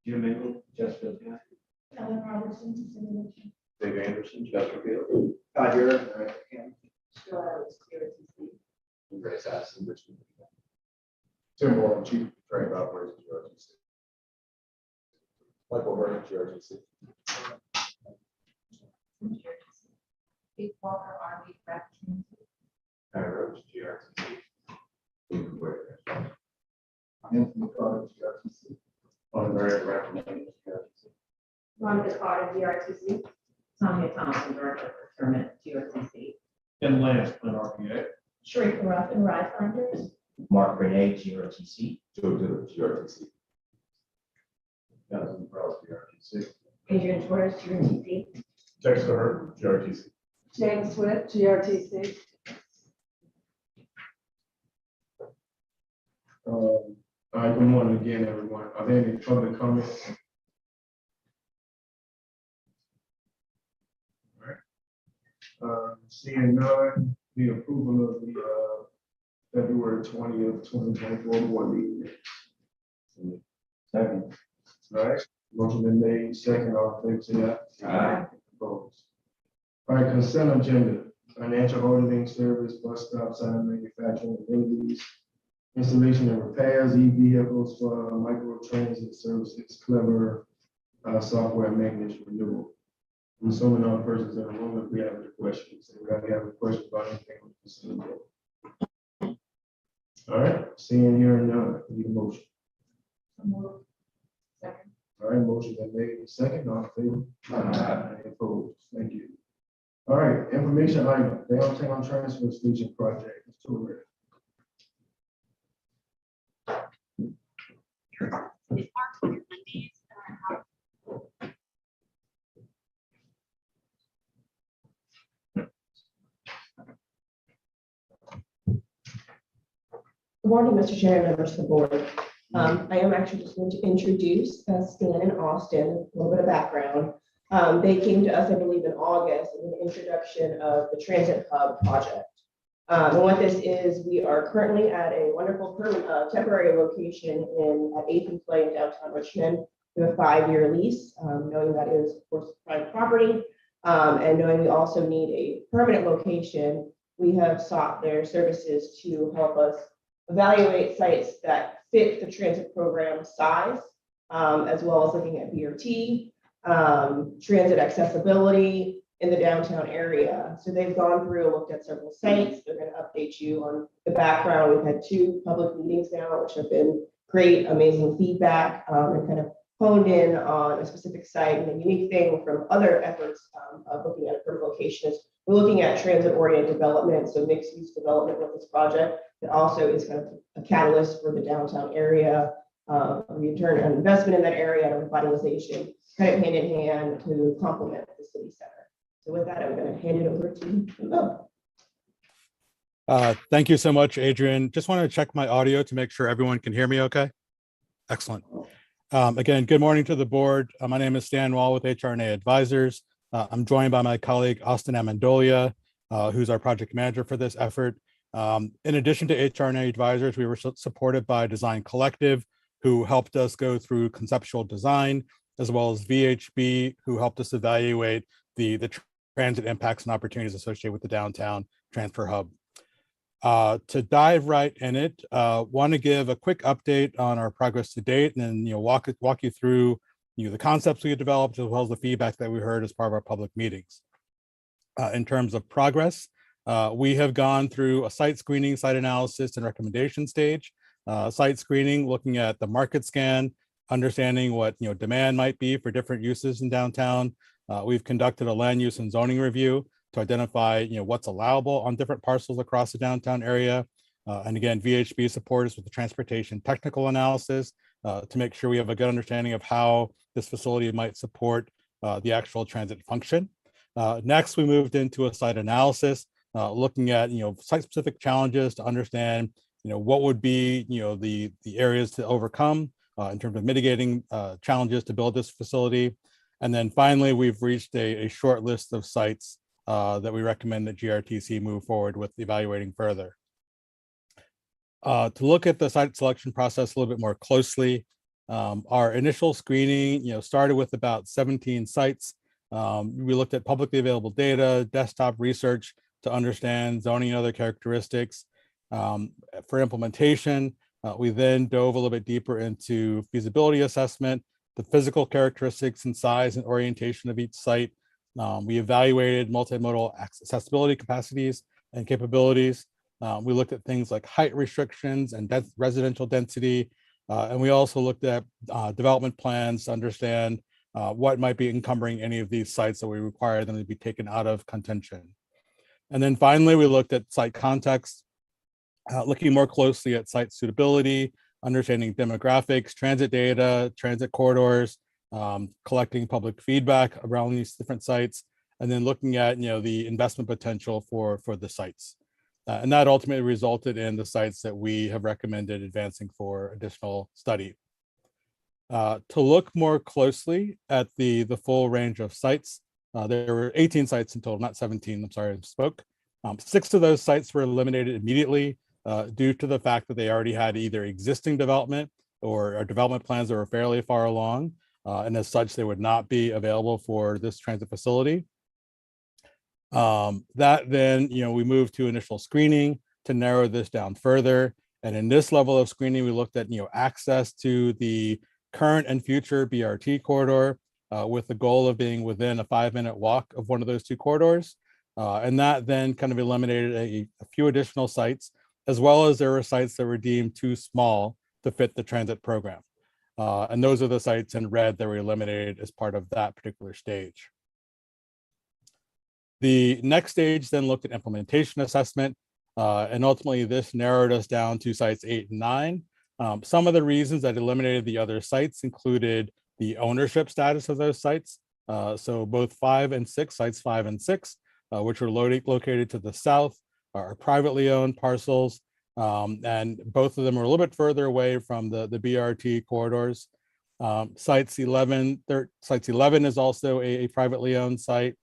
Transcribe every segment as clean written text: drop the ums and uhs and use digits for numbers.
Jim Mingle, Chesterfield County. Ellen Robertson, Cincinnati. Dave Anderson, Chesterfield. Todd Europe, County. GRTC. Grace Addison, Richmond. Tim Moore, Chief Trade Operations, GRTC. Michael Vernon, GRTC. Big Walker, RV Fraction. Harry Roach, GRTC. Anthony Carter, GRTC. On Mary recommended GRTC. Monica Carter, GRTC. Tanya Thompson, Director of Procurement, GRTC. Ken Lance, Plan RPA. Sharika Ruffin, RideFinders. Mark Renee, GRTC. Joe Dillon, GRTC. Jonathan Charles, GRTC. Adrian Torres, GRTC. Dexter Hurt, GRTC. James Swift, GRTC. All right, good morning again, everyone. Are there any public comments? All right. Seeing none, the approval of the February 20th, 2024 board meeting. Second. All right, motion been made, second, all in favor, say aye. Aye. Opposed. All right, consent agenda, financial auditing service, bus stop sign manufacturing abilities, installation and repairs, e-vehicles for micro transit services, clever software maintenance renewal. I'm assuming all persons in the room, if we have any questions, anybody have a question about anything on the consent agenda? All right, seeing here and none, need a motion. Second. All right, motion been made, second, all in favor? Any opposed? Thank you. All right, information item, downtown transfer station project, Mr. Torres. Good morning, Mr. Chair, members of the board. I am actually just going to introduce Stan and Austin, a little bit of background. They came to us, I believe, in August in the introduction of the Transit Hub project. And what this is, we are currently at a wonderful temporary location at 8th and Clay in downtown Richmond. We have a 5-year lease, knowing that it is, of course, private property, and knowing we also need a permanent location. We have sought their services to help us evaluate sites that fit the transit program size, as well as looking at BRT, transit accessibility in the downtown area. So they've gone through, looked at several sites. They're going to update you on the background. We've had 2 public meetings now, which have been great, amazing feedback, and kind of honed in on a specific site. And the unique thing from other efforts of looking at a permanent location is we're looking at transit-oriented development, so mixed-use development with this project. It also is kind of a catalyst for the downtown area, return on investment in that area, and revitalization, kind of hand in hand to complement the city center. So with that, I'm going to hand it over to Mo. Thank you so much, Adrian. Just want to check my audio to make sure everyone can hear me okay. Excellent. Again, good morning to the board. My name is Stan Wall with HRNA Advisors. I'm joined by my colleague, Austin Amendolia, who's our project manager for this effort. In addition to HRNA Advisors, we were supported by Design Collective, who helped us go through conceptual design, as well as VHB, who helped us evaluate the transit impacts and opportunities associated with the downtown transfer hub. To dive right in it, want to give a quick update on our progress to date, and then walk you through the concepts we developed, as well as the feedback that we heard as part of our public meetings. In terms of progress, we have gone through a site screening, site analysis, and recommendation stage. Site screening, looking at the market scan, understanding what demand might be for different uses in downtown. We've conducted a land use and zoning review to identify what's allowable on different parcels across the downtown area. And again, VHB support us with the transportation technical analysis to make sure we have a good understanding of how this facility might support the actual transit function. Next, we moved into a site analysis, looking at site-specific challenges to understand what would be the areas to overcome in terms of mitigating challenges to build this facility. And then finally, we've reached a short list of sites that we recommend that GRTC move forward with evaluating further. To look at the site selection process a little bit more closely, Our initial screening, started with about 17 sites. We looked at publicly available data, desktop research to understand zoning and other characteristics. For implementation, we then dove a little bit deeper into feasibility assessment, the physical characteristics and size and orientation of each site. We evaluated multimodal accessibility capacities and capabilities. We looked at things like height restrictions and residential density. And we also looked at development plans to understand what might be encumbering any of these sites that we require them to be taken out of contention. And then finally, we looked at site context, looking more closely at site suitability, understanding demographics, transit data, transit corridors, collecting public feedback around these different sites, and then looking at the investment potential for the sites. And that ultimately resulted in the sites that we have recommended advancing for additional study. To look more closely at the full range of sites, there were 18 sites in total, not 17, I'm sorry, I misspoke. 6 of those sites were eliminated immediately due to the fact that they already had either existing development or development plans that were fairly far along. And as such, they would not be available for this transit facility. That then, we moved to initial screening to narrow this down further. And in this level of screening, we looked at, access to the current and future BRT corridor with the goal of being within a 5-minute walk of one of those 2 corridors. And that then kind of eliminated a few additional sites, as well as there were sites that were deemed too small to fit the transit program. And those are the sites in red that were eliminated as part of that particular stage. The next stage then looked at implementation assessment, and ultimately this narrowed us down to sites 8 and 9. Some of the reasons that eliminated the other sites included the ownership status of those sites. So both 5 and 6, sites 5 and 6, which were located to the south, are privately owned parcels. And both of them are a little bit further away from the BRT corridors. Sites 11 is also a privately owned site.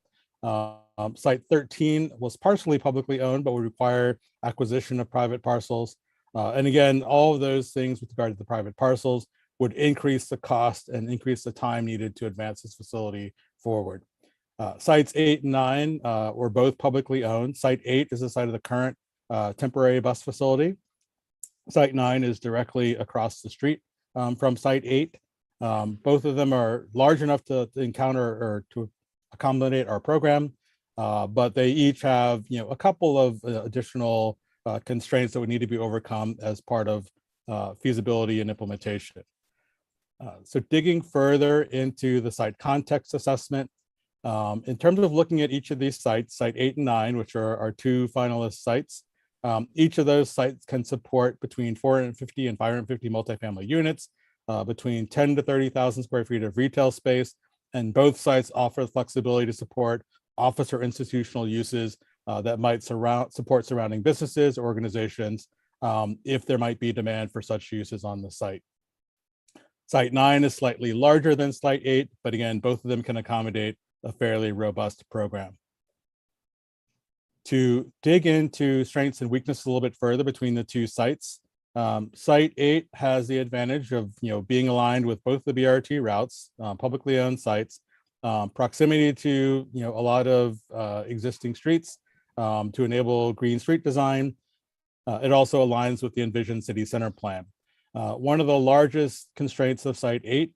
Site 13 was partially publicly owned, but would require acquisition of private parcels. And again, all of those things with regard to the private parcels would increase the cost and increase the time needed to advance this facility forward. Sites 8 and 9 were both publicly owned. Site 8 is the site of the current temporary bus facility. Site 9 is directly across the street from Site 8. Both of them are large enough to encounter or to accommodate our program, but they each have a couple of additional constraints that would need to be overcome as part of feasibility and implementation. So digging further into the site context assessment, in terms of looking at each of these sites, site 8 and 9, which are our 2 finalist sites, each of those sites can support between 450 and 550 multifamily units, between 10 to 30,000 square feet of retail space, and both sites offer the flexibility to support office or institutional uses that might support surrounding businesses or organizations if there might be demand for such uses on the site. Site 9 is slightly larger than Site 8, but again, both of them can accommodate a fairly robust program. To dig into strengths and weaknesses a little bit further between the 2 sites, Site 8 has the advantage of being aligned with both the BRT routes, publicly owned sites, proximity to a lot of existing streets to enable green street design. It also aligns with the envisioned city center plan. One of the largest constraints of Site 8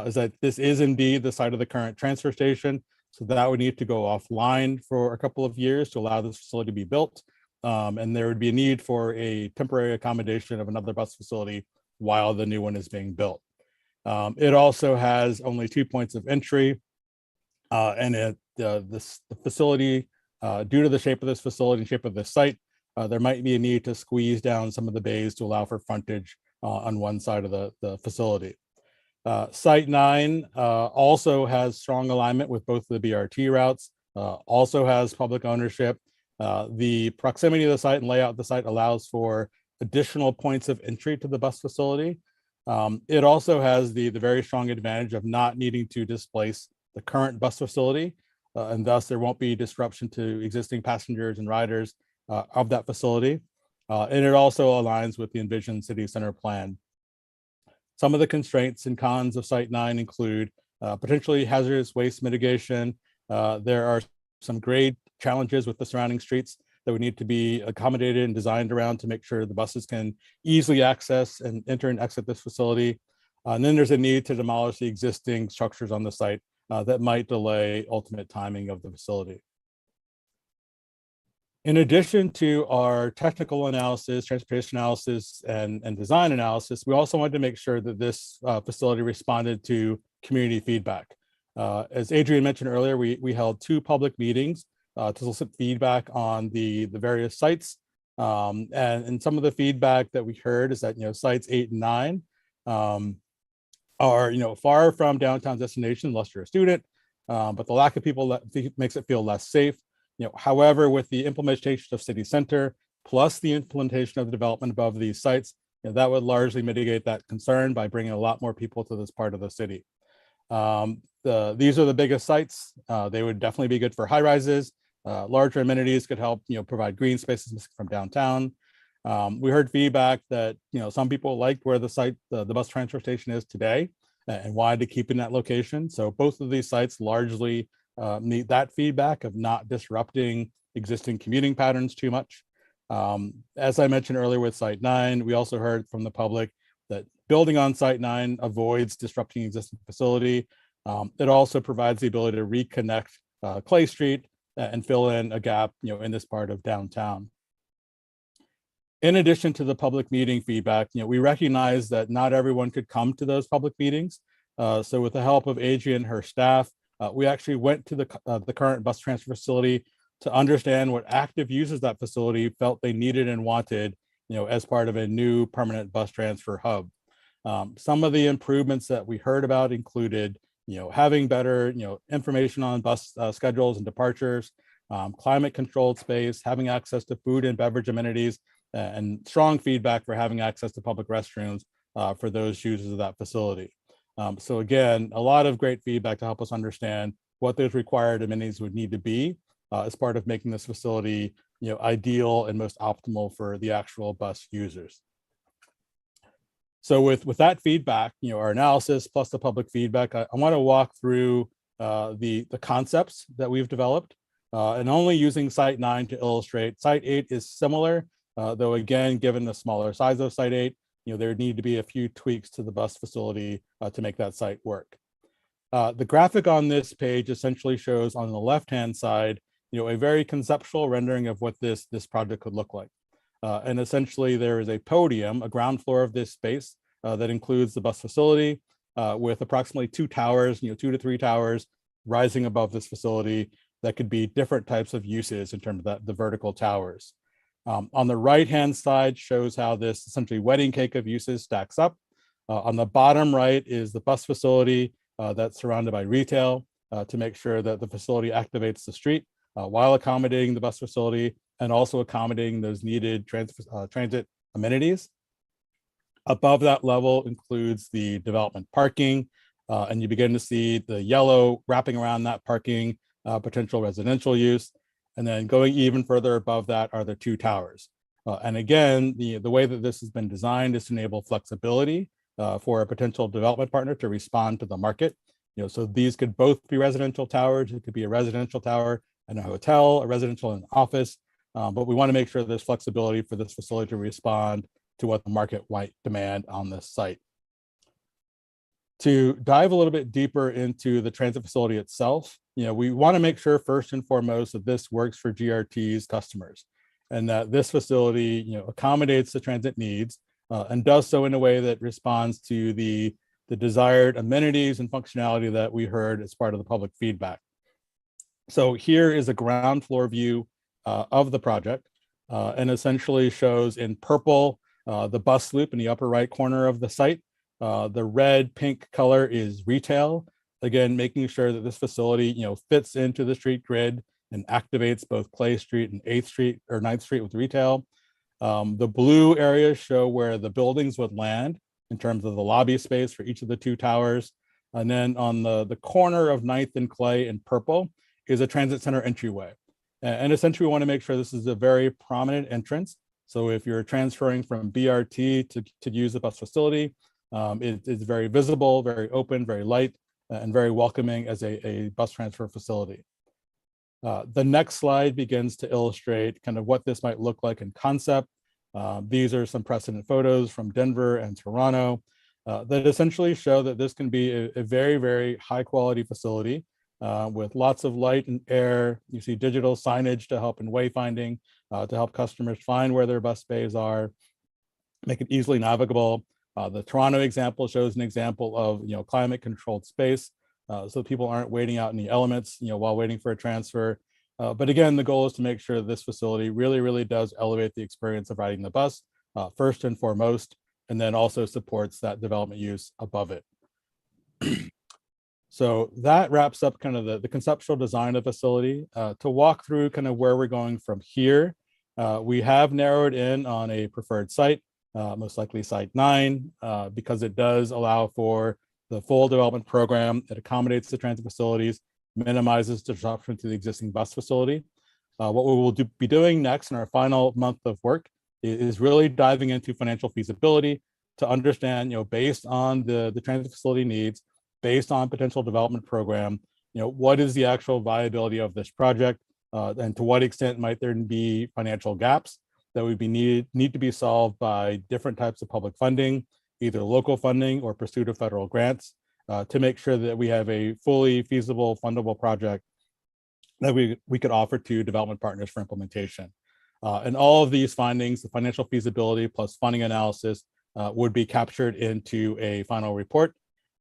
is that this is indeed the site of the current transfer station. So that would need to go offline for a couple of years to allow this facility to be built. And there would be a need for a temporary accommodation of another bus facility while the new one is being built. It also has only 2 points of entry, and the facility, due to the shape of this facility and shape of the site, there might be a need to squeeze down some of the bays to allow for frontage on one side of the facility. Site 9 also has strong alignment with both the BRT routes, also has public ownership. The proximity of the site and layout of the site allows for additional points of entry to the bus facility. It also has the very strong advantage of not needing to displace the current bus facility, and thus there won't be disruption to existing passengers and riders of that facility. And it also aligns with the envisioned city center plan. some of the constraints and cons of Site 9 include potentially hazardous waste mitigation. There are some grade challenges with the surrounding streets that would need to be accommodated and designed around to make sure the buses can easily access and enter and exit this facility. And then there's a need to demolish the existing structures on the site that might delay ultimate timing of the facility. In addition to our technical analysis, transportation analysis, and design analysis, we also wanted to make sure that this facility responded to community feedback. As Adrian mentioned earlier, we held 2 public meetings to solicit feedback on the various sites. And some of the feedback that we heard is that, sites 8 and 9 are, far from downtown destination unless you're a student, but the lack of people makes it feel less safe. However, with the implementation of city center, plus the implementation of the development above these sites, that would largely mitigate that concern by bringing a lot more people to this part of the city. These are the biggest sites. They would definitely be good for high rises. Larger amenities could help, provide green spaces from downtown. We heard feedback that, some people liked where the bus transfer station is today and wanted to keep in that location. So both of these sites largely meet that feedback of not disrupting existing commuting patterns too much. As I mentioned earlier with Site 9, we also heard from the public that building on Site 9 avoids disrupting existing facility. It also provides the ability to reconnect Clay Street and fill in a gap, in this part of downtown. In addition to the public meeting feedback, we recognize that not everyone could come to those public meetings. So with the help of Adrian and her staff, we actually went to the current bus transfer facility to understand what active users that facility felt they needed and wanted, as part of a new permanent bus transfer hub. Some of the improvements that we heard about included, having better, information on bus schedules and departures, climate controlled space, having access to food and beverage amenities, and strong feedback for having access to public restrooms for those users of that facility. So again, a lot of great feedback to help us understand what those required amenities would need to be as part of making this facility, ideal and most optimal for the actual bus users. So with that feedback, our analysis plus the public feedback, I want to walk through the concepts that we've developed and only using Site 9 to illustrate. Site 8 is similar, though again, given the smaller size of Site 8, there need to be a few tweaks to the bus facility to make that site work. The graphic on this page essentially shows on the left-hand side, a very conceptual rendering of what this project could look like. And essentially there is a podium, a ground floor of this space that includes the bus facility with approximately 2 towers, 2 to 3 towers rising above this facility that could be different types of uses in terms of the vertical towers. On the right-hand side shows how this essentially wedding cake of uses stacks up. On the bottom right is the bus facility that's surrounded by retail to make sure that the facility activates the street while accommodating the bus facility and also accommodating those needed transit amenities. Above that level includes the development parking, and you begin to see the yellow wrapping around that parking potential residential use. And then going even further above that are the 2 towers. And again, the way that this has been designed is to enable flexibility for a potential development partner to respond to the market. So these could both be residential towers. It could be a residential tower and a hotel, a residential and office. But we want to make sure there's flexibility for this facility to respond to what the market might demand on this site. To dive a little bit deeper into the transit facility itself, we want to make sure first and foremost that this works for GRT's customers and that this facility, accommodates the transit needs and does so in a way that responds to the desired amenities and functionality that we heard as part of the public feedback. So here is a ground floor view of the project and essentially shows in purple the bus loop in the upper right corner of the site. The red pink color is retail, again, making sure that this facility, fits into the street grid and activates both Clay Street and 8th Street or 9th Street with retail. The blue areas show where the buildings would land in terms of the lobby space for each of the 2 towers. And then on the corner of 9th and Clay in purple is a transit center entryway. And essentially we want to make sure this is a very prominent entrance. So if you're transferring from BRT to use the bus facility, It is very visible, very open, very light, and very welcoming as a bus transfer facility. The next slide begins to illustrate kind of what this might look like in concept. These are some precedent photos from Denver and Toronto that essentially show that this can be a very, very high quality facility with lots of light and air. You see digital signage to help in wayfinding, to help customers find where their bus bays are, make it easily navigable. The Toronto example shows an example of climate controlled space, so people aren't waiting out in the elements while waiting for a transfer. But again, the goal is to make sure this facility really, really does elevate the experience of riding the bus first and foremost, and then also supports that development use above it. So that wraps up kind of the conceptual design of the facility. To walk through kind of where we're going from here, we have narrowed in on a preferred site, most likely site 9, because it does allow for the full development program. It accommodates the transit facilities, minimizes disruption to the existing bus facility. What we will be doing next in our final month of work is really diving into financial feasibility to understand, based on the transit facility needs, based on potential development program, what is the actual viability of this project, and to what extent might there be financial gaps that would be need to be solved by different types of public funding, either local funding or pursuit of federal grants, to make sure that we have a fully feasible, fundable project that we could offer to development partners for implementation. And all of these findings, the financial feasibility plus funding analysis, would be captured into a final report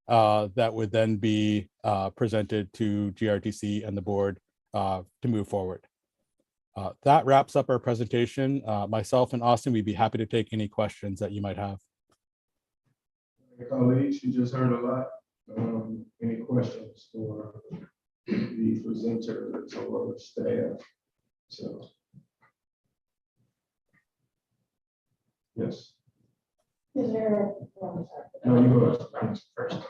that would then be presented to GRTC and the board to move forward. That wraps up our presentation. Myself and Austin, we'd be happy to take any questions that you might have. Colleagues, you just heard a lot. Any questions for the presenters or staff? So, yes. Is there, No, you go first.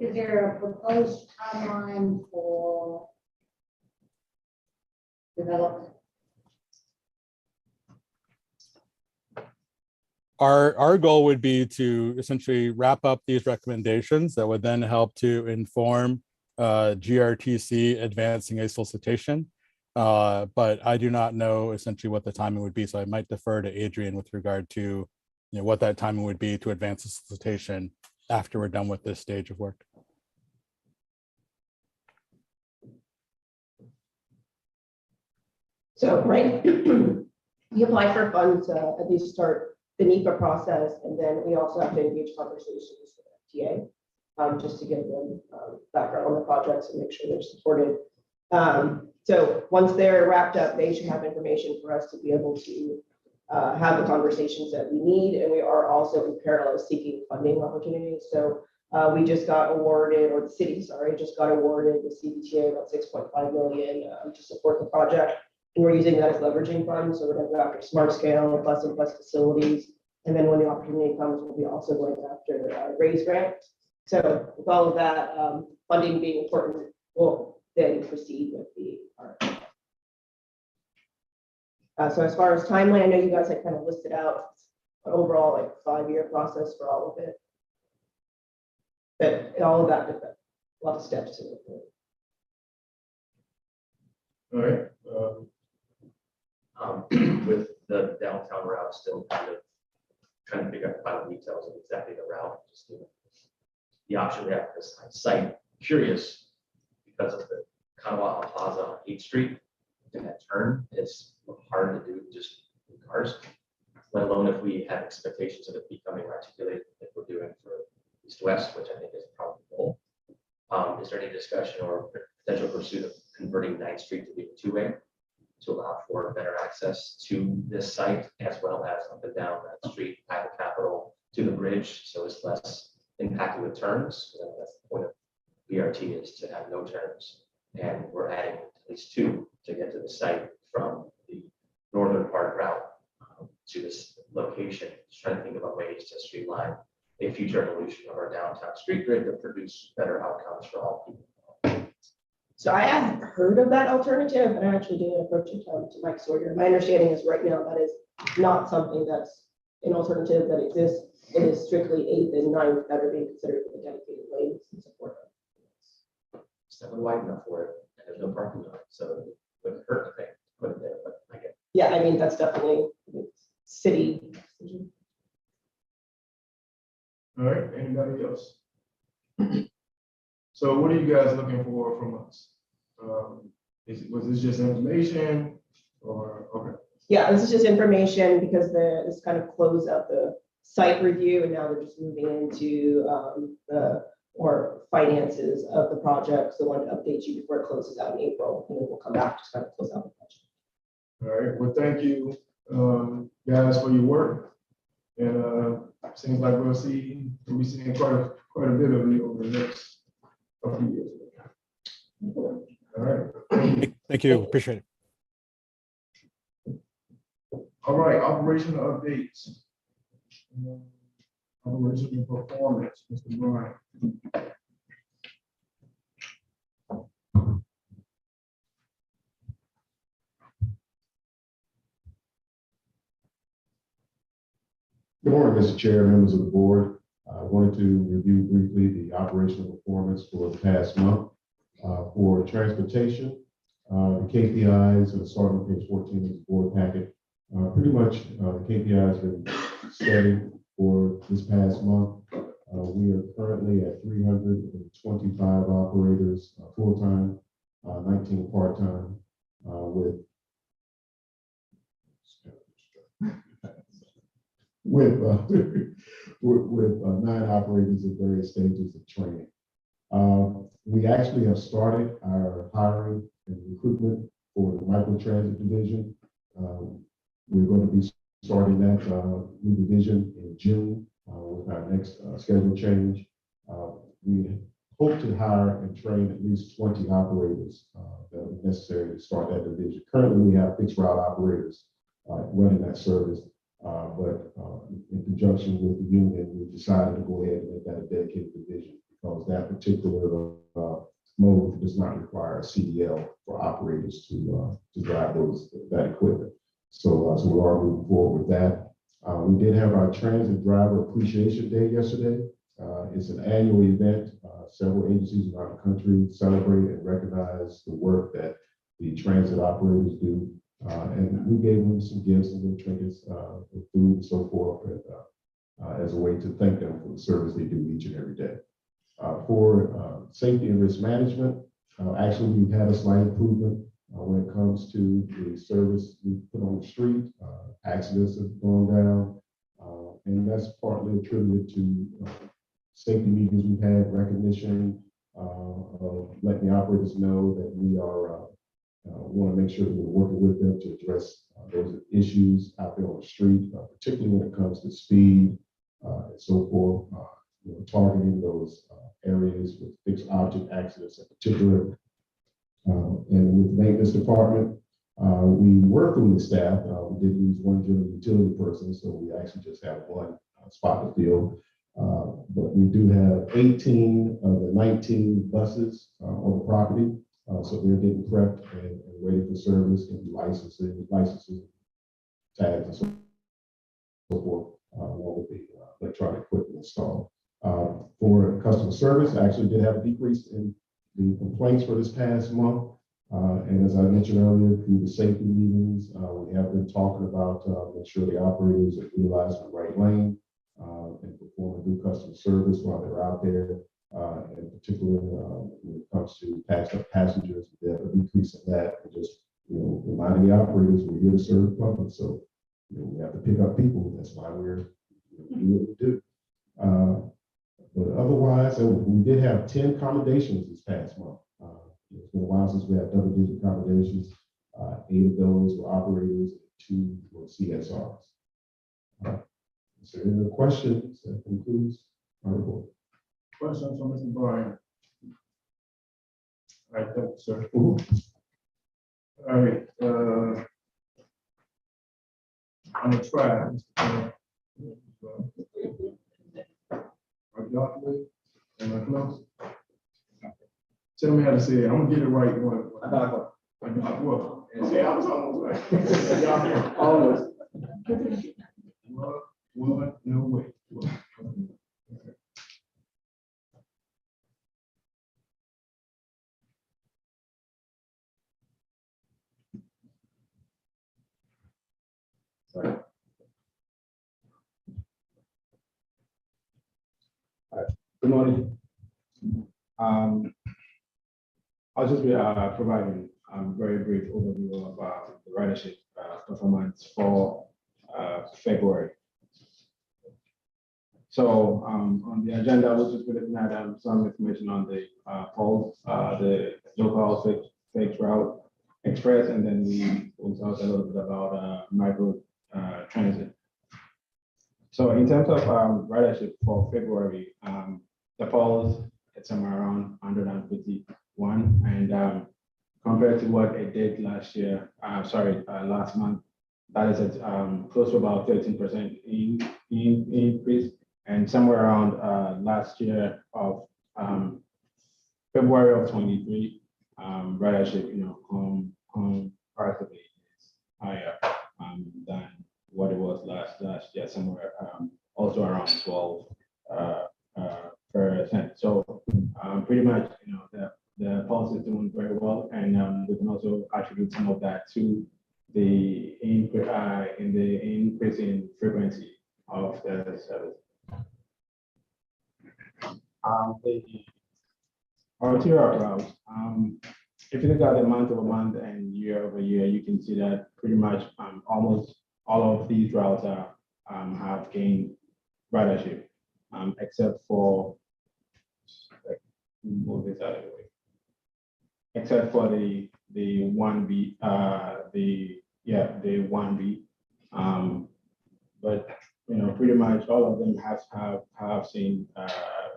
is there a proposed timeline for development? Our goal would be to essentially wrap up these recommendations that would then help to inform GRTC advancing a solicitation. But I do not know essentially what the timing would be, so I might defer to Adrian with regard to what that timing would be to advance the solicitation after we're done with this stage of work. So, right, we apply for funds at least start the NEPA process, and then we also have to engage conversations with FTA just to give them background on the projects and make sure they're supported. So once they're wrapped up, they should have information for us to be able to have the conversations that we need, and we are also in parallel seeking funding opportunities. So we just got awarded, or the city, sorry, just got awarded the CBTA about 6.5 million to support the project. And we're using that as leveraging funds. So we're going to go after smart scale, bus and bus facilities. And then when the opportunity comes, we'll be also going after raise grants. So with all of that funding being important, we'll then proceed with the RFP. So as far as timeline, I know you guys had kind of listed out an overall like 5-year process for all of it. But all of that, a lot of steps to it. All right. With the downtown route still kind of trying to figure out the final details of exactly the route, just given the option we have for this site. Curious because of the Kanawha Plaza on 8th Street, and that turn is hard to do just in cars, let alone if we have expectations of it becoming articulated like we're doing for east-west, which I think is probably the goal. Is there any discussion or potential pursuit of converting 9th Street to be a 2-way to allow for better access to this site, as well as up and down that street at the Capitol to the bridge, so it's less impacted with turns? That's the point of BRT, is to have no turns, and we're adding at least 2 to get to the site from the northern part route to this location. Just trying to think about ways to streamline a future evolution of our downtown street grid to produce better outcomes for all people. So I have heard of that alternative, and I actually did approach it to Mike Sawyer. My understanding is right now that is not something that's an alternative that exists. It is strictly 8th and 9th that are being considered for the dedicated lanes and support. It's never wide enough for it, and there's no parking on it, so it wouldn't hurt to put it there, but I get. Yeah, I mean, that's definitely city decision. All right, anybody else? So what are you guys looking for from us? Was this just information or, okay? Yeah, this is just information because this kind of closed out the site review and now they're just moving into the more finances of the project. So I wanted to update you before it closes out in April, and then we'll come back to kind of close out the project. All right, well, thank you, guys, for your work. And seems like we'll be seeing quite a bit of you over the next couple of years. All right. Thank you. Appreciate it. All right, operational updates. Operational performance, Mr. Brian. Good morning, Mr. Chair, members of the board. I wanted to review briefly the operational performance for the past month. For transportation, the KPIs are starting on page 14 of the board packet. Pretty much the KPIs have been steady for this past month. We are currently at 325 operators full-time, 19 part-time, with 9 operators at various stages of training. We actually have started our hiring and recruitment for the microtransit division. We're going to be starting that new division in June with our next schedule change. We hope to hire and train at least 20 operators that are necessary to start that division. Currently, we have fixed route operators running that service. But in conjunction with the union, we decided to go ahead and make that a dedicated division because that particular mode does not require a CDL for operators to drive that equipment. So we are moving forward with that. We did have our Transit Driver Appreciation Day yesterday. It's an annual event. Several agencies around the country celebrate and recognize the work that the transit operators do. And we gave them some gifts and little trinkets, with food and so forth, as a way to thank them for the service they do each and every day. For safety and risk management, actually, we've had a slight improvement when it comes to the service we put on the street. Accidents have gone down, and that's partly attributed to safety meetings we've had, recognition of letting the operators know that we are want to make sure that we're working with them to address those issues out there on the street, particularly when it comes to speed and so forth. Targeting those areas with fixed object accidents in particular. And with the maintenance department, we were fully staffed. We did lose one general utility person, so we actually just have one spot to fill. But we do have 18 of the 19 buses on the property. So they're getting prepped and ready for service and licensing, tags, and so forth, along with the electronic equipment installed. For customer service, I actually did have a decrease in the complaints for this past month. And as I mentioned earlier, through the safety meetings, we have been talking about make sure the operators are utilizing the right lane and performing good customer service while they're out there. In particular, when it comes to passed up passengers, we have a decrease in that. And just reminding the operators we're here to serve the public, so we have to pick up people. That's why we're doing what we do. But otherwise, we did have 10 accommodations this past month. It's been a while since we had double-digit accommodations. 8 of those were operators, 2 were CSRs. Is there any questions? That concludes my report. Questions from Mr. Brian? All right, thank you, sir. All right, I'm gonna try. Are y'all clear? Am I close? Tell me how to say it. I'm gonna get it right. Well, and say I was almost right. Y'all almost. morning. I'll just be providing a very brief overview of the ridership performance for February. So on the agenda, we'll just be looking at some information on the polls, the local fixed route express, and then we will talk a little bit about micro transit. So in terms of ridership for February, the polls, it's somewhere around 151, and compared to what it did last year, last month, that is at close to about 13% increase, and somewhere around last year of February of 23, ridership, comparatively is higher than what it was last year, somewhere also around 12%. So pretty much, the pulse is doing very well, and we can also attribute some of that to the increase in frequency of the service. The arterial routes, if you look at the month-over-month and year-over-year, you can see that pretty much almost all of these routes have gained ridership, except for move this out of the way. Except for the 1B, the 1B, but pretty much all of them have seen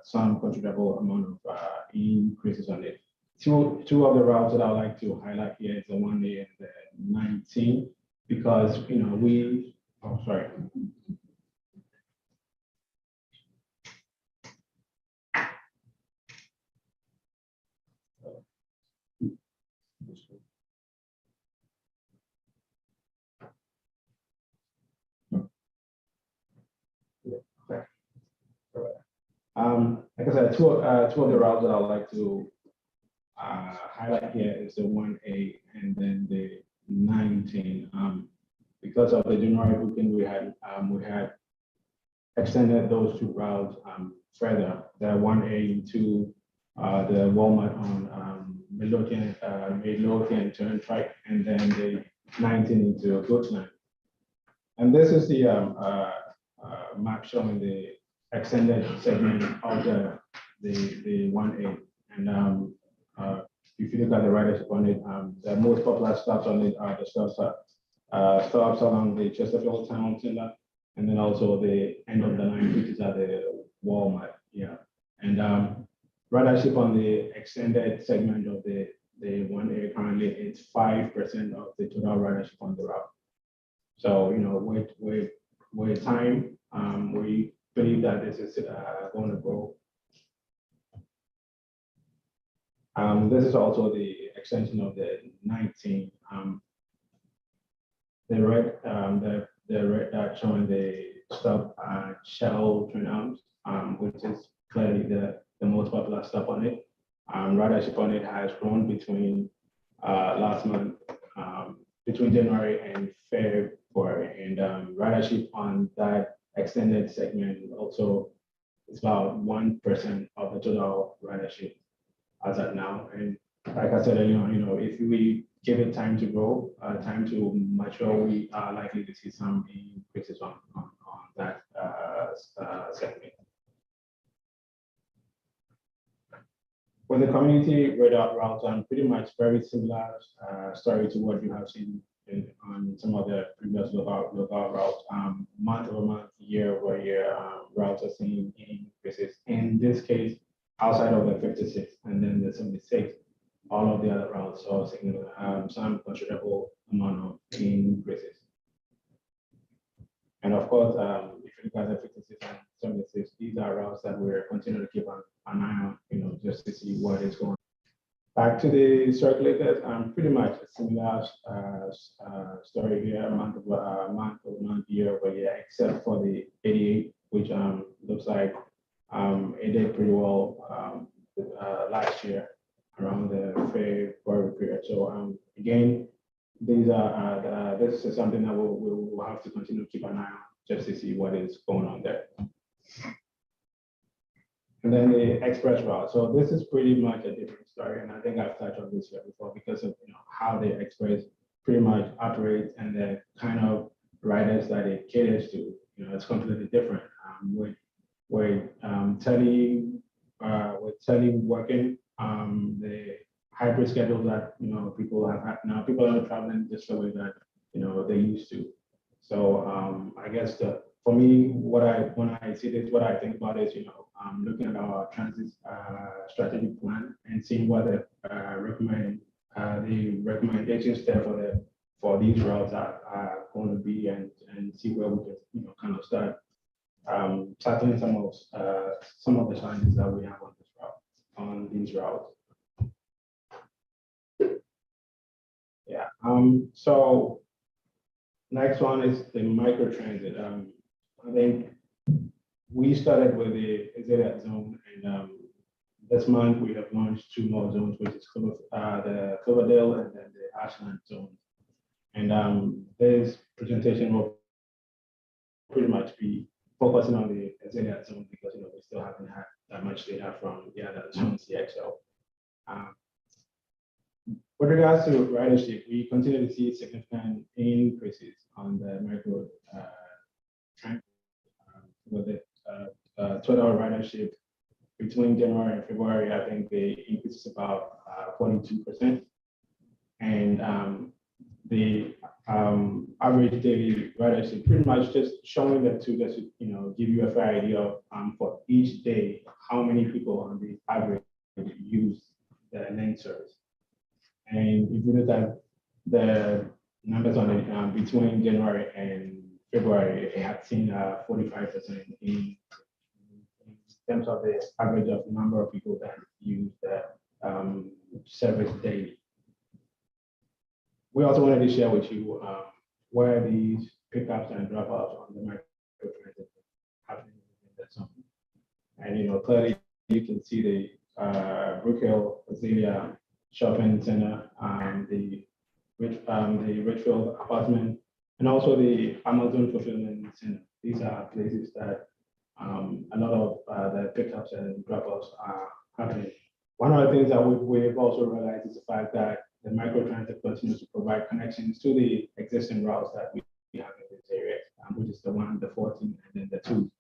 some considerable amount of increases on it. Two of the routes that I would like to highlight here is the 1A and the 19, because like I said, two of the routes that I would like to highlight here is the 1A and then the 19. Because of the January booking, we had extended those two routes further. The 1A to the Walmart on Midlothian Turnpike, and then the 19 into Goatland. And this is the map showing the extended segment of the 1A. And if you look at the ridership on it, the most popular stops on it are the stops along the Chesterfield Town Center, and then also the end of the line, which is at the Walmart. Yeah. And ridership on the extended segment of the 1A currently is 5% of the total ridership on the route. So with time, we believe that this is going to grow. This is also the extension of the 19. The red dot showing the stop Shell Twin Arms, which is clearly the most popular stop on it. Ridership on it has grown between last month, between January and February, and ridership on that extended segment also is about 1% of the total ridership as of now. And like I said earlier, if we give it time to grow, time to mature, we are likely to see some increases on that segment. For the community radar route, pretty much very similar story to what you have seen on some of the previous local routes. Month over month, year over year, routes are seeing increases. In this case, outside of the 56 and then the 76, all of the other routes are seeing some considerable amount of increases. And of course, if you look at the 56 and 76, these are routes that we're continuing to keep an eye on, just to see what is going on. Back to the circulators, pretty much a similar story here, month over month, year over year, except for the 88, which looks like it did pretty well last year around the February period. So again, these are this is something that we'll have to continue to keep an eye on just to see what is going on there. And then the express route. So this is pretty much a different story. And I think I've touched on this here before because of how the express pretty much operates and the kind of riders that it caters to. It's completely different. With teleworking, the hybrid schedule that people have had now, people are traveling just the way that they used to. So I guess for me, when I see this, what I think about is looking at our transit strategic plan and seeing what the recommendations there for these routes are going to be, and see where we can kind of start tackling some of the challenges that we have on these routes. Yeah. So next one is the microtransit. I think we started with the Executive zone, and this month we have launched 2 more zones, which is the Cloverdale and then the Ashland zone. And this presentation will pretty much be focusing on the Executive zone because we still haven't had that much data from the other zones yet. So with regards to ridership, we continue to see significant increases on the micro train with the total ridership between January and February. I think the increase is about 42%, and the average daily ridership pretty much just showing that to just give you a fair idea of for each day how many people on the average use the lane service. And if you look at the numbers on it between January and February, it had seen 45% in terms of the average of number of people that use the service daily. We also wanted to share with you where these pickups and drop-offs on the microtransit happening in the zone. And clearly you can see the Brookhill Azalea Shopping Center, the Richfield apartment, and also the Amazon Fulfillment Center. These are places that a lot of the pickups and drop-offs are happening. One of the things that we've also realized is the fact that the microtransit continues to provide connections to the existing routes that we have in this area, which is the 1, the 14, and then the 2.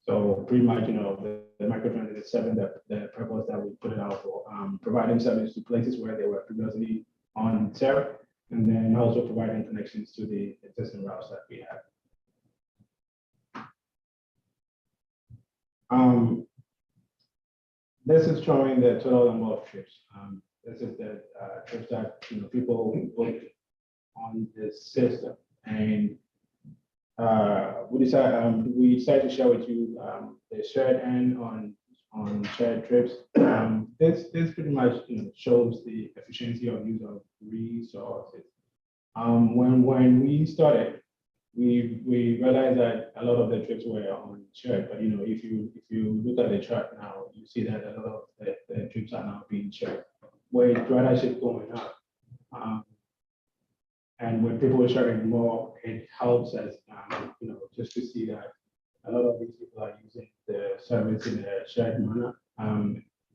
So pretty much, the microtransit is serving the purpose that we put it out for, providing service to places where they were previously unserved, and then also providing connections to the existing routes that we have. This is showing the total number of trips. This is the trips that people book on this system, and we decided to share with you the shared end on shared trips. This pretty much shows the efficiency of use of resources. When we started, we realized that a lot of the trips were on shared, but if you look at the chart now, you see that a lot of the trips are now being shared. With ridership going up, and with people sharing more, it helps us, just to see that a lot of these people are using the service in a shared manner.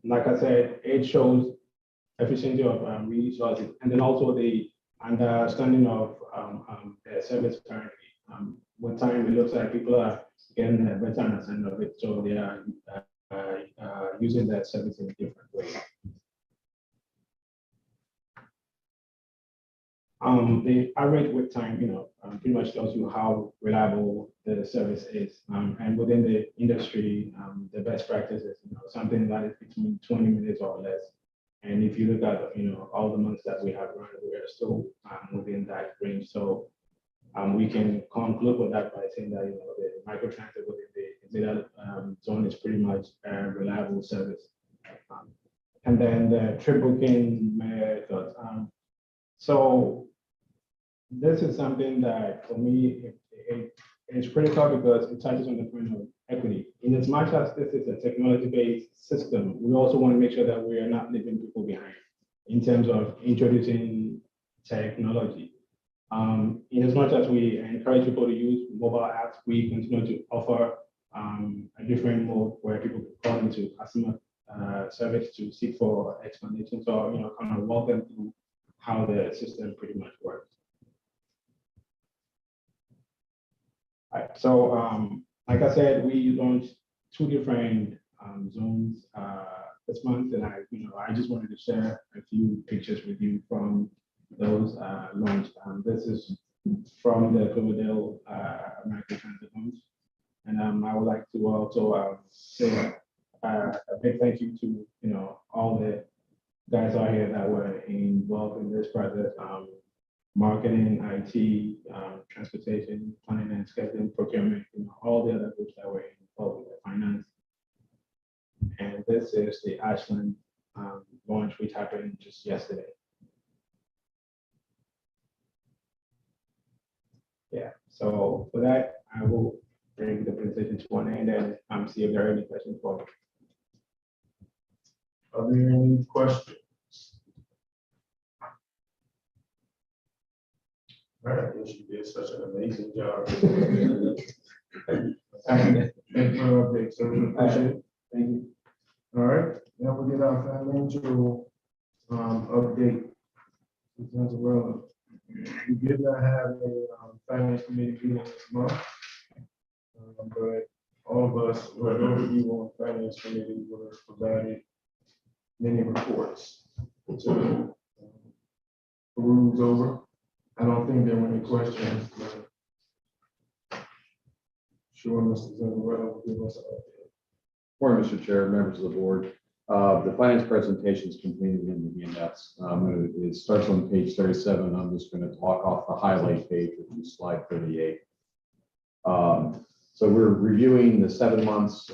Like I said, it shows efficiency of resources, and then also the understanding of the service currently. With time, it looks like people are getting a better understanding of it, so they are using that service in a different way. The average wait time, pretty much tells you how reliable the service is. And within the industry, the best practice is, something that is between 20 minutes or less. And if you look at, all the months that we have run, we are still within that range. So we can conclude with that by saying that, the microtransit within the Executive zone is pretty much a reliable service. And then the trip booking methods. So this is something that for me, it's critical because it touches on the point of equity. In as much as this is a technology-based system, we also want to make sure that we are not leaving people behind in terms of introducing technology. In as much as we encourage people to use mobile apps, we continue to offer a different mode where people can call into customer service to seek for explanation. So, kind of walk them through how the system pretty much works. All right, so like I said, we launched 2 different zones this month, and I just wanted to share a few pictures with you from those launched. This is from the Cloverdale American Transit launch, and I would like to also say a big thank you to all the guys out here that were involved in this project. Marketing, IT, transportation, planning and scheduling, procurement, all the other groups that were involved with the finance. And this is the Ashland launch, which happened just yesterday. Yeah, so for that, I will bring the presentation to an end and see if there are any questions for me. Are there any questions? All right, well, she did such an amazing job. Thank you for the update, so we appreciate it. Thank you. All right, now we'll get our financial update. We did not have a finance committee meeting this month. But all of us, or those of you on finance committee, were provided many reports to peruse over. I don't think there were any questions. Sure, Mr. Zamorello will give us an update. Morning, Mr. Chair, members of the board. The finance presentation is contained in the handouts. It starts on page 37. I'm just going to talk off the highlight page, which is slide 38. So we're reviewing the 7 months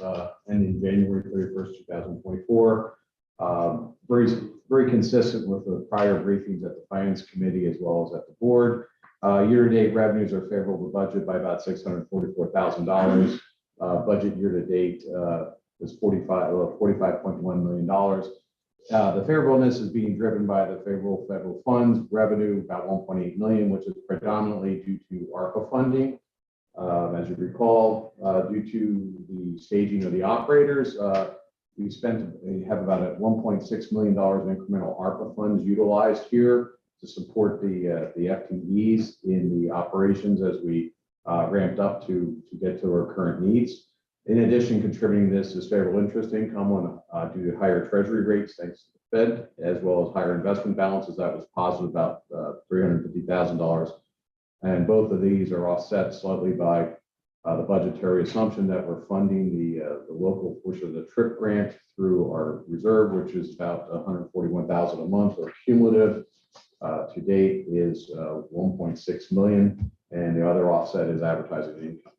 ending January 31st, 2024. Very consistent with the prior briefings at the finance committee as well as at the board. Year-to-date revenues are favorable to budget by about $644,000. Budget year-to-date was $45.1 million. The favorableness is being driven by the favorable federal funds revenue, about $1.8 million, which is predominantly due to ARPA funding. As you recall, due to the staging of the operators, we have about $1.6 million in incremental ARPA funds utilized here to support the FTEs in the operations as we ramped up to get to our current needs. In addition, contributing this is favorable interest income due to higher treasury rates, thanks to the Fed, as well as higher investment balances. That was positive, about $350,000. And both of these are offset slightly by the budgetary assumption that we're funding the local portion of the TRIP grant through our reserve, which is about $141,000 a month, or cumulative to date is $1.6 million, and the other offset is advertising income.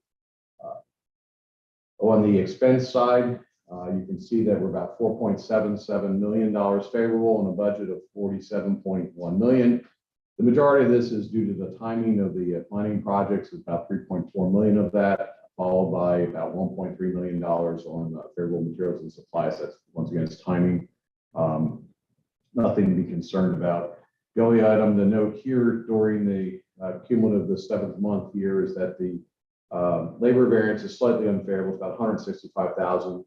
On the expense side, you can see that we're about $4.77 million favorable on a budget of $47.1 million. The majority of this is due to the timing of the planning projects, about $3.4 million of that, followed by about $1.3 million on favorable materials and supplies. That's, once again, it's timing. Nothing to be concerned about. The only item to note here during the cumulative, the 7th month here, is that the labor variance is slightly unfavorable, about $165,000,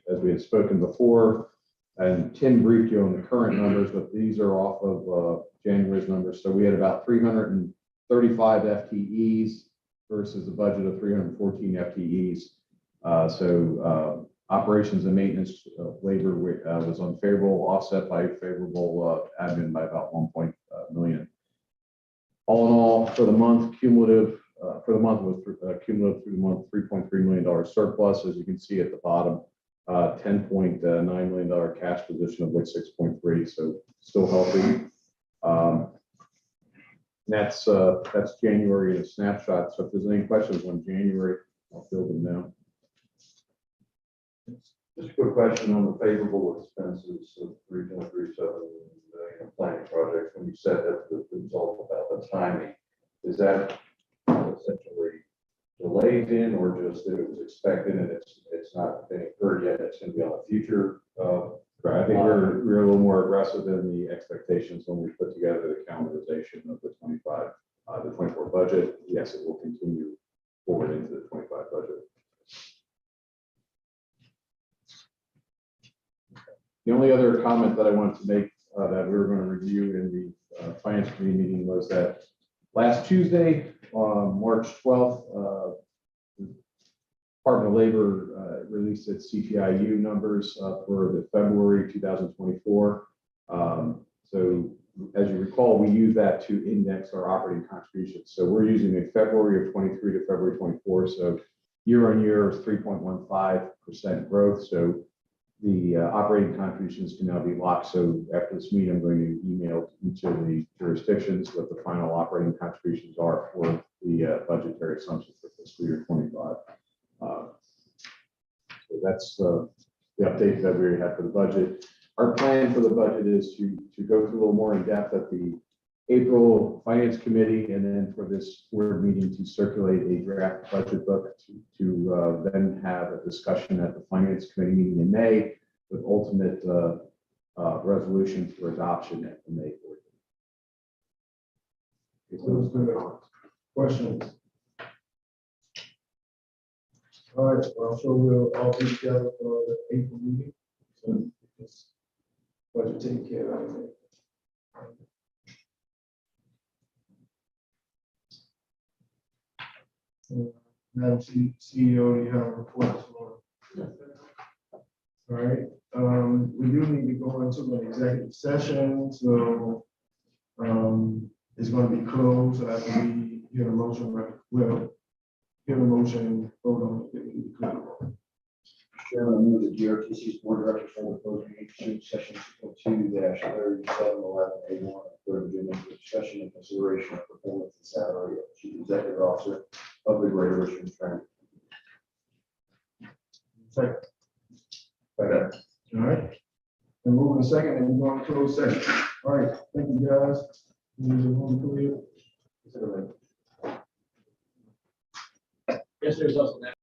as we had spoken before. And Tim briefed you on the current numbers, but these are off of January's numbers. So we had about 335 FTEs versus a budget of 314 FTEs. So operations and maintenance labor was unfavorable, offset by favorable admin by about $1 million. All in all, for the month, cumulative for the month was cumulative through the month $3.3 million surplus, as you can see at the bottom. $10.9 million cash position, of which 6.3, so still healthy. That's January in a snapshot. So if there's any questions on January, I'll fill them now. Just a quick question on the favorable expenses of $3.37 million planning projects. When you said that it was all about the timing, is that essentially delays in, or just that it was expected and it's not been incurred yet, it's going to be on the future? Right. I think we're a little more aggressive in the expectations when we put together the calendarization of the 24 budget. Yes, it will continue forward into the 25 budget. The only other comment that I wanted to make that we were going to review in the Finance Committee meeting was that last Tuesday, March 12th, the Department of Labor released its CPIU numbers for the February 2024. So as you recall, we use that to index our operating contributions. So we're using a February of 23 to February 24. So year on year is 3.15% growth. So the operating contributions can now be locked. So after this meeting, I'm going to email each of the jurisdictions what the final operating contributions are for the budgetary assumptions for fiscal year 25. So that's the update that we have for the budget. Our plan for the budget is to go through a little more in depth at the April Finance Committee, and then for this board meeting to circulate a draft budget book to then have a discussion at the Finance Committee meeting in May with ultimate resolution for adoption at the May board. Sounds good. Questions? All right, well, I'm sure we'll all be together for the April meeting. So this budget taken care of. Madam CEO, do you have a report for? All right, we do need to go into an executive session, so it's going to be closed after we hear a motion, well, hear a motion, vote on it, we need to close. Chairman, I move the GRTC's board of directors hold a closed meeting pursuant to section 2.2-3711A1 of the Virginia for discussion and consideration of performance and salary of chief executive officer of the Greater Richmond Transit. Second. All right. And moving second, and we're going to close session. All right, thank you, guys. Yes, there's also that.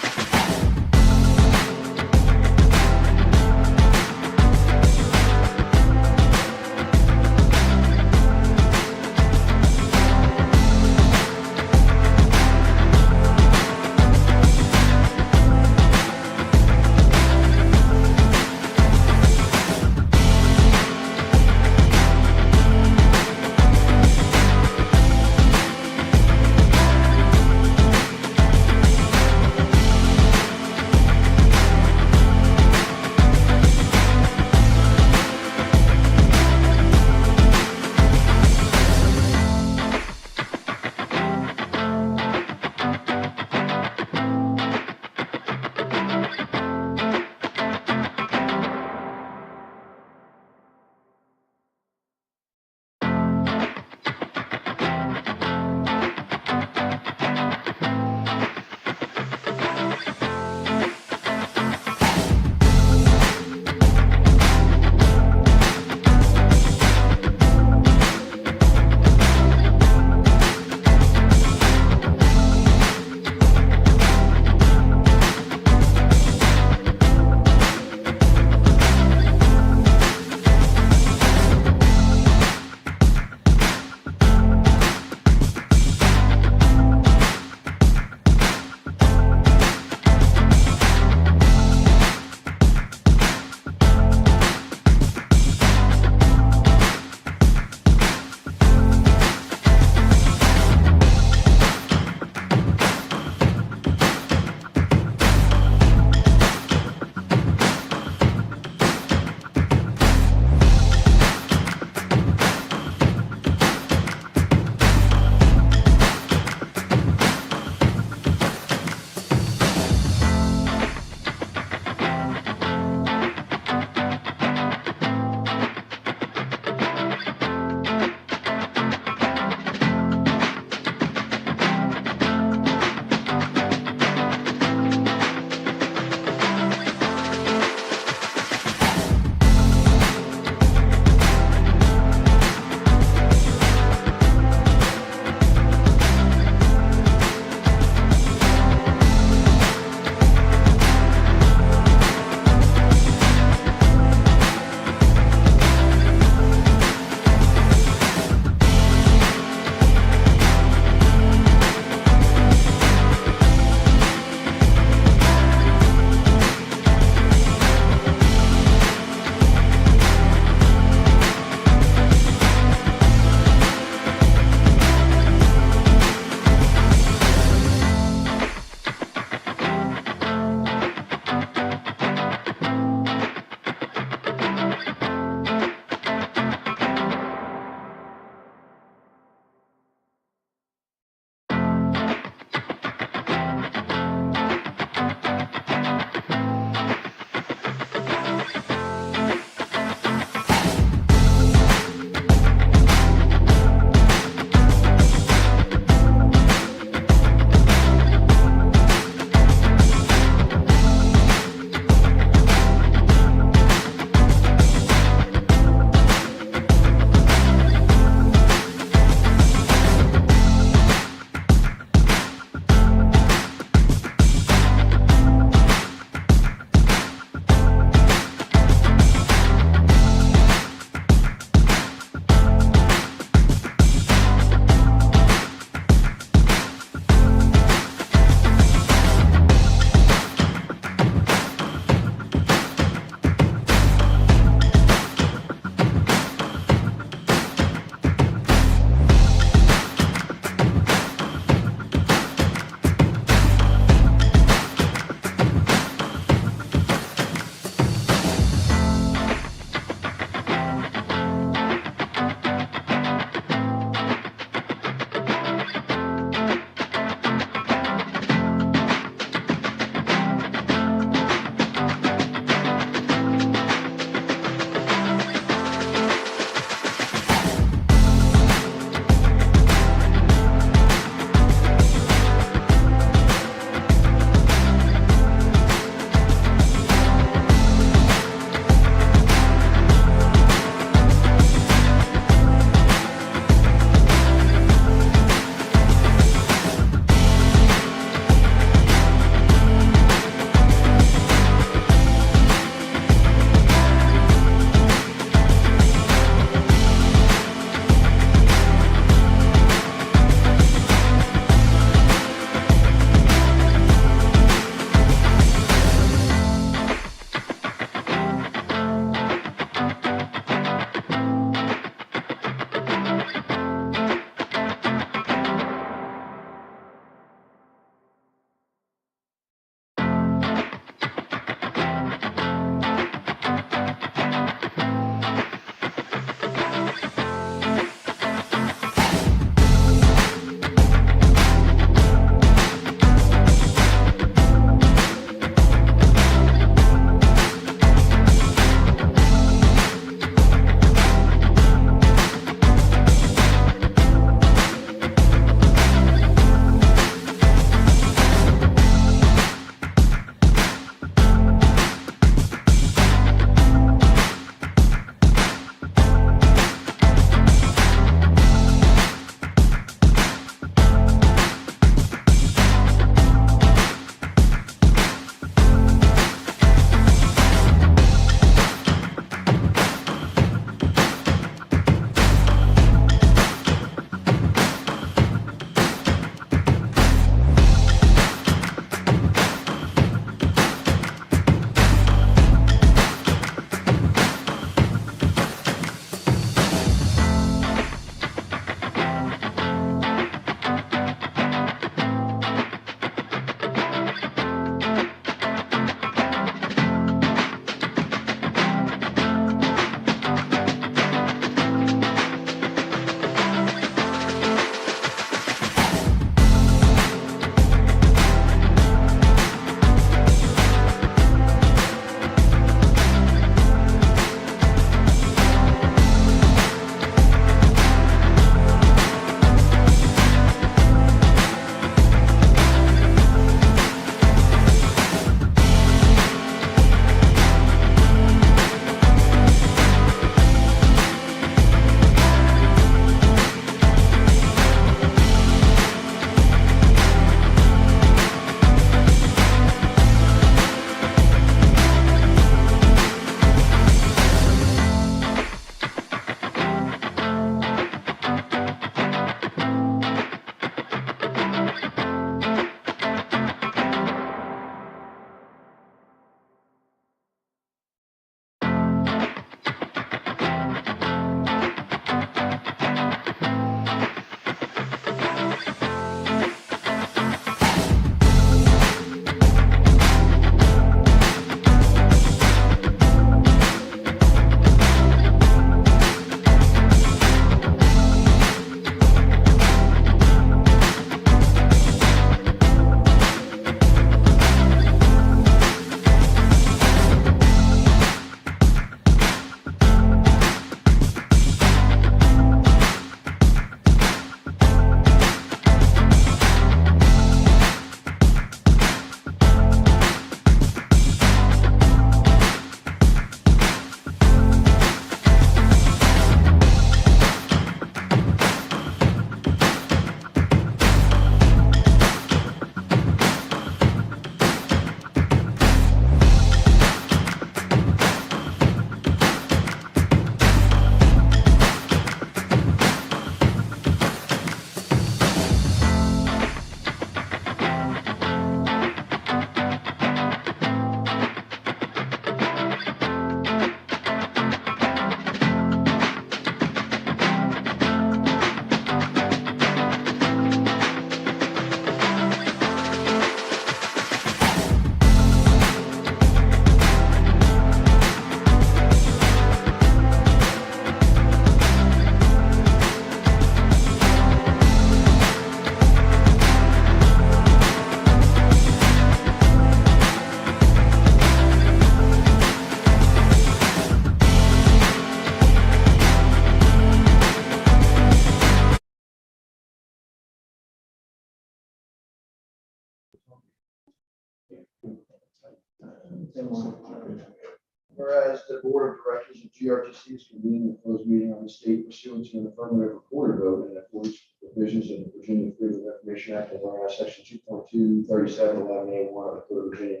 Whereas the Board of Directors of GRTC is convening a closed meeting on the state pursuant to an affirmative reporter vote in accordance with provisions of the Virginia Freedom of Information Act and whereas section 2.2, 3711A1 of the Code of Virginia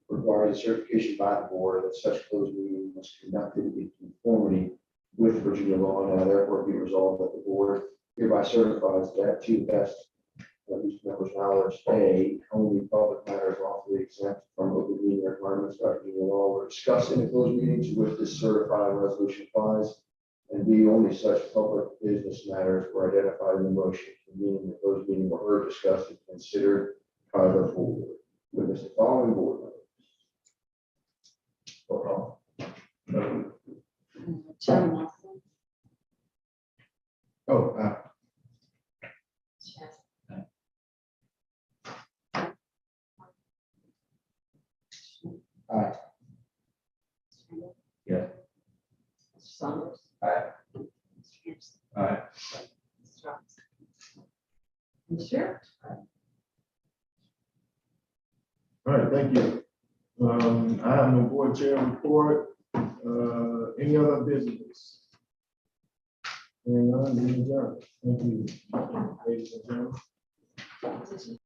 requires a certification by the board that such closed meeting was conducted in conformity with Virginia law. Now therefore be resolved that the board hereby certifies that to the best of each member's knowledge, A, only public matters lawfully exempt from open meeting requirements by Virginia law were discussed in the closed meeting to which this certified resolution applies. And B, only such public business matters were identified in the motion convening the closed meeting were heard, discussed, and considered by the full board. Witness the following board members. Roll call. Chairman Watson. Oh, Yes. Aye. Yeah. Mr. Saunders. Aye. Mr. Anderson. Aye. Mr. Robinson. Mr. Chair. all right, thank you. I have no board chair report. Any other business? And none, we adjourn. Thank you, ladies and gentlemen.